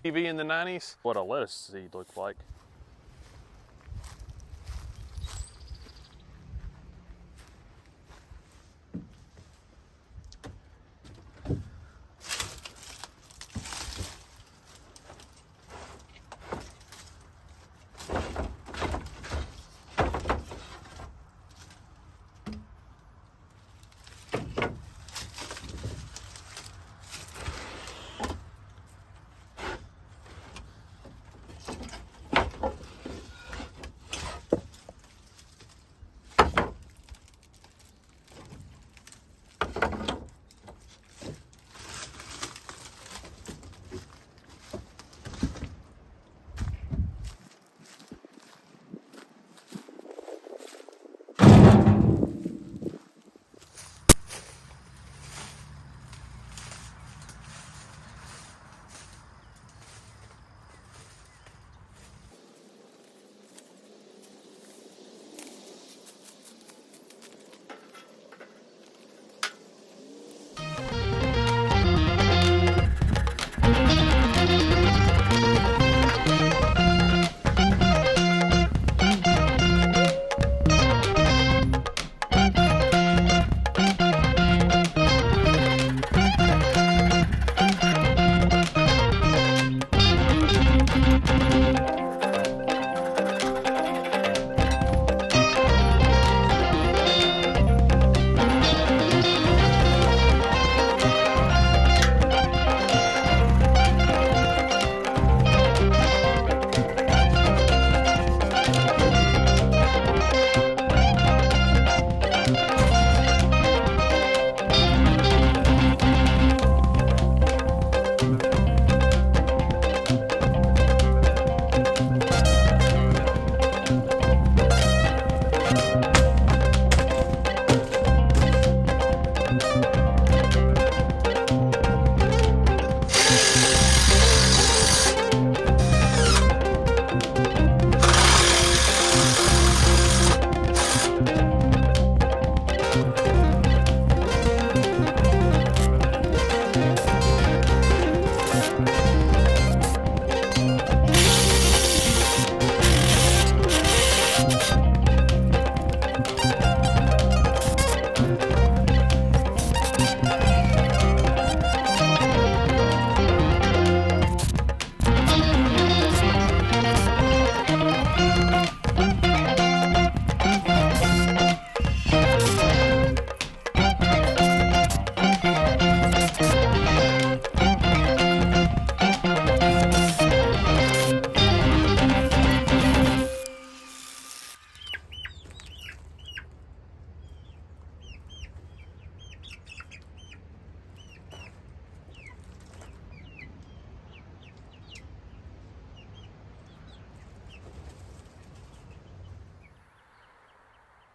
TV in the 90s. What a lettuce seed looked like.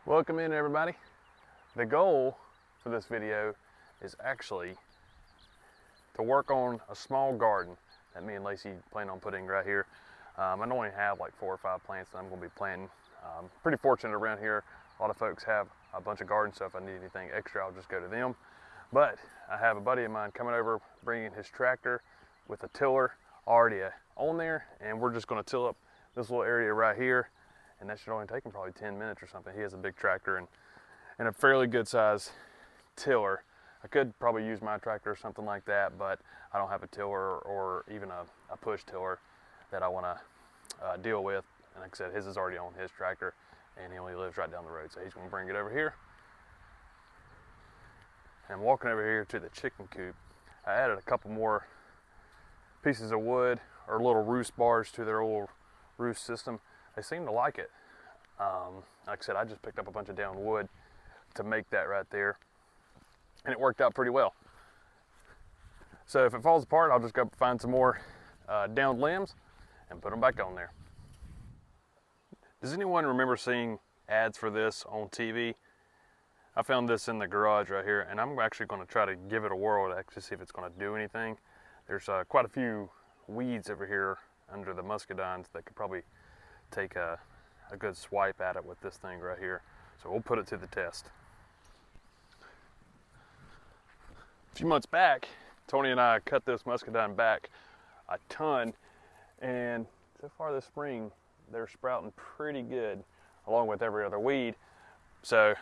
Welcome in, everybody. The goal for this video is actually to work on a small garden that me and Lacey plan on putting right here. I only have like 4 or 5 plants that I'm going to be planting. Pretty fortunate around here. A lot of folks have a bunch of garden stuff. If I need anything extra, I'll just go to them. But I have a buddy of mine coming over, bringing his tractor with a tiller already on there, and we're just going to till up this little area right here. And that should only take him probably 10 minutes or something. He has a big tractor and a fairly good size tiller. I could probably use my tractor or something like that, but I don't have a tiller or even a push tiller that I want to deal with. And like I said, his is already on his tractor, and he only lives right down the road. So he's going to bring it over here. And I'm walking over here to the chicken coop. I added a couple more pieces of wood or little roost bars to their old roost system. They seem to like it. Like I said, I just picked up a bunch of down wood to make that right there, and it worked out pretty well. So if it falls apart, I'll just go find some more downed limbs and put them back on there. Does anyone remember seeing ads for this on TV? I found this in the garage right here, and I'm actually going to try to give it a whirl to actually see if it's going to do anything. There's quite a few weeds over here under the muscadines that could probably take a good swipe at it with this thing right here. So we'll put it to the test. A few months back, Tony and I cut this muscadine back a ton. And so far this spring, they're sprouting pretty good, along with every other weed. So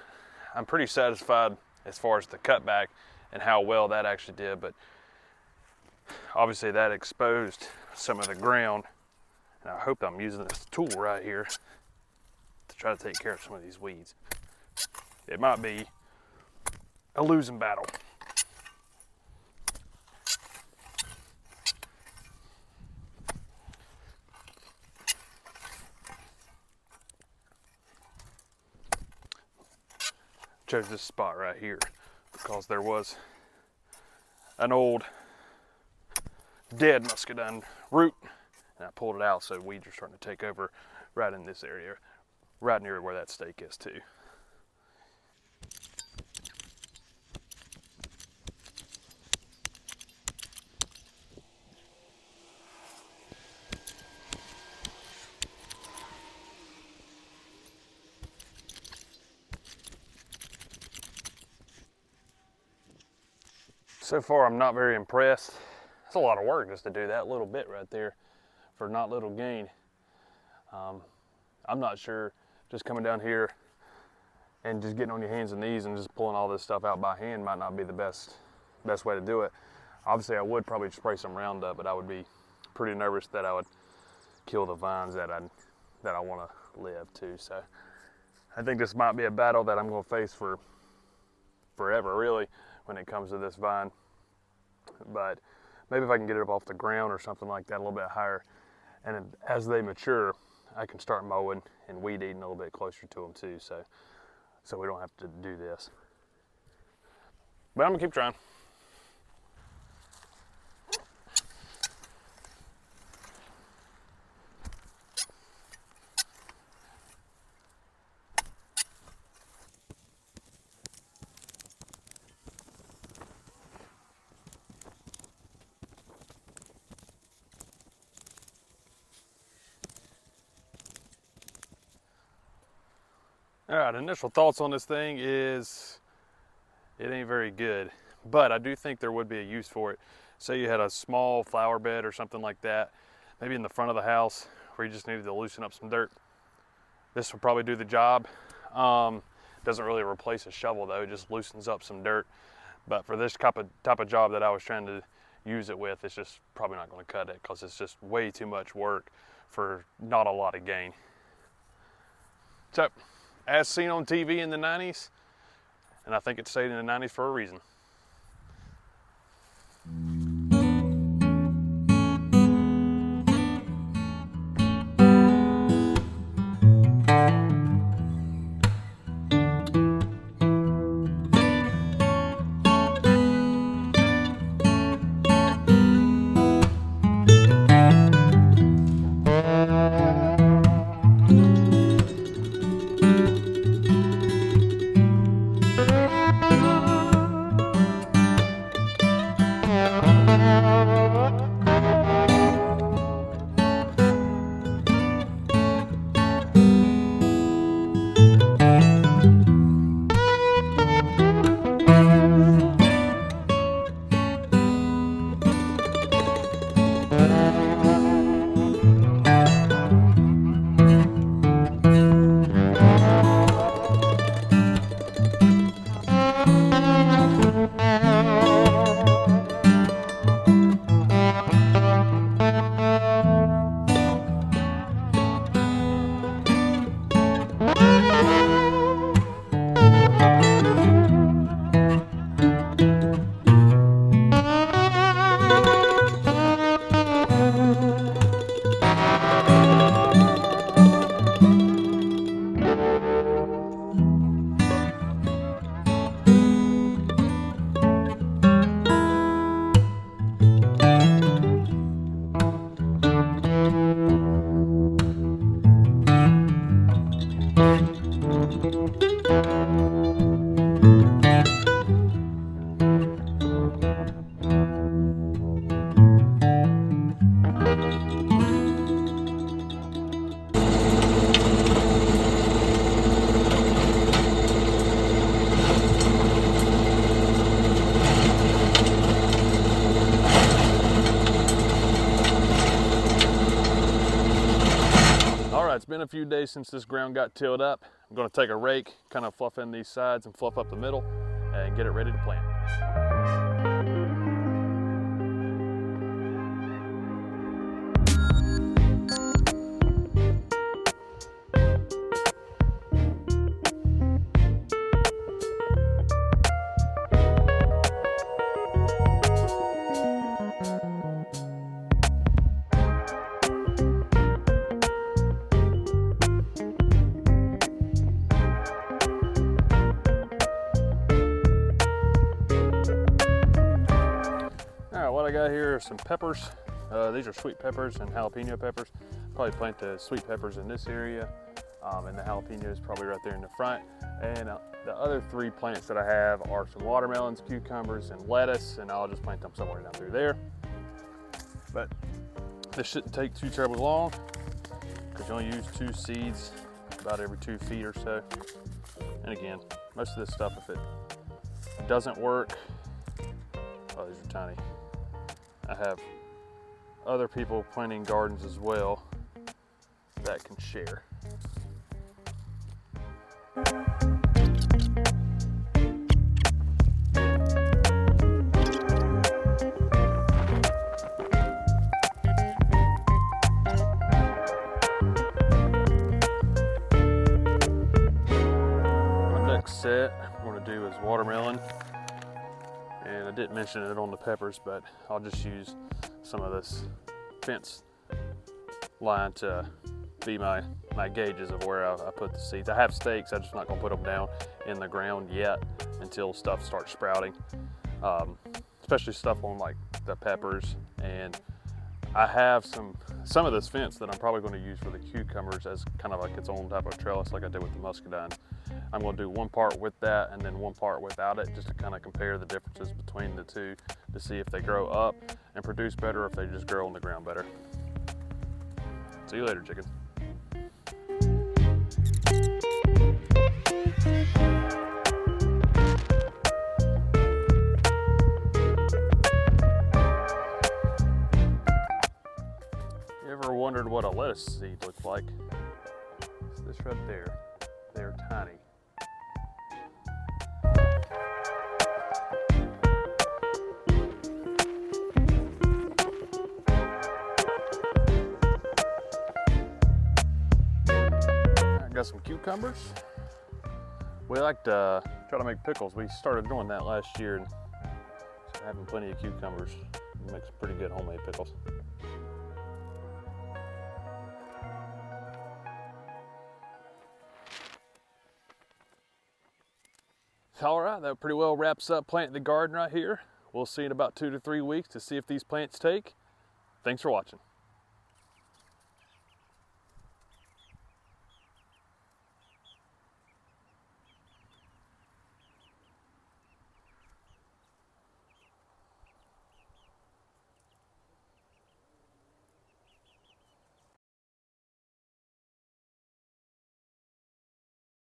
I'm pretty satisfied as far as the cutback and how well that actually did. But obviously that exposed some of the ground. And I hope I'm using this tool right here to try to take care of some of these weeds. It might be a losing battle. Chose this spot right here because there was an old dead muscadine root, and I pulled it out, so weeds are starting to take over right in this area, right near where that stake is too. So far, I'm not very impressed. It's a lot of work just to do that little bit right there for not little gain. I'm not sure just coming down here and just getting on your hands and knees and just pulling all this stuff out by hand might not be the best way to do it. Obviously, I would probably spray some Roundup, but I would be pretty nervous that I would kill the vines that I want to live too. So I think this might be a battle that I'm going to face for forever, really, when it comes to this vine. But maybe if I can get it up off the ground or something like that, a little bit higher, and as they mature, I can start mowing and weed eating a little bit closer to them too, so we don't have to do this. But I'm gonna keep trying. All right, initial thoughts on this thing is it ain't very good, but I do think there would be a use for it. Say you had a small flower bed or something like that, maybe in the front of the house where you just needed to loosen up some dirt. This will probably do the job. Doesn't really replace a shovel though, it just loosens up some dirt. But for this type of job that I was trying to use it with, it's just probably not gonna cut it because it's just way too much work for not a lot of gain. So, as seen on TV in the 90s, and I think it stayed in the 90s for a reason. been a few days since this ground got tilled up. I'm gonna take a rake, kind of fluff in these sides and fluff up the middle and get it ready to plant. What I got here are some peppers. These are sweet peppers and jalapeno peppers. Probably plant the sweet peppers in this area, and the jalapenos probably right there in the front. And the other 3 plants that I have are some watermelons, cucumbers, and lettuce, and I'll just plant them somewhere down through there. But this shouldn't take too terribly long because you only use 2 seeds about every 2 feet or so. And again, most of this stuff, if it doesn't work, oh, these are tiny. I have other people planting gardens as well that can share. My next set I'm going to do is watermelon. And I didn't mention it on the peppers, but I'll just use some of this fence line to be my gauges of where I put the seeds. I have stakes, I'm just not gonna put them down in the ground yet until stuff starts sprouting, especially stuff on like the peppers. And I have some of this fence that I'm probably gonna use for the cucumbers as kind of like its own type of trellis like I did with the muscadines. I'm going to do one part with that and then one part without it, just to kind of compare the differences between the two to see if they grow up and produce better or if they just grow on the ground better. See you later, chickens. You ever wondered what a lettuce seed looks like? It's this right there. They're tiny. Got some cucumbers. We like to try to make pickles. We started doing that last year and having plenty of cucumbers. It makes pretty good homemade pickles. All right, that pretty well wraps up planting the garden right here. We'll see in about 2 to 3 weeks to see if these plants take. Thanks for watching.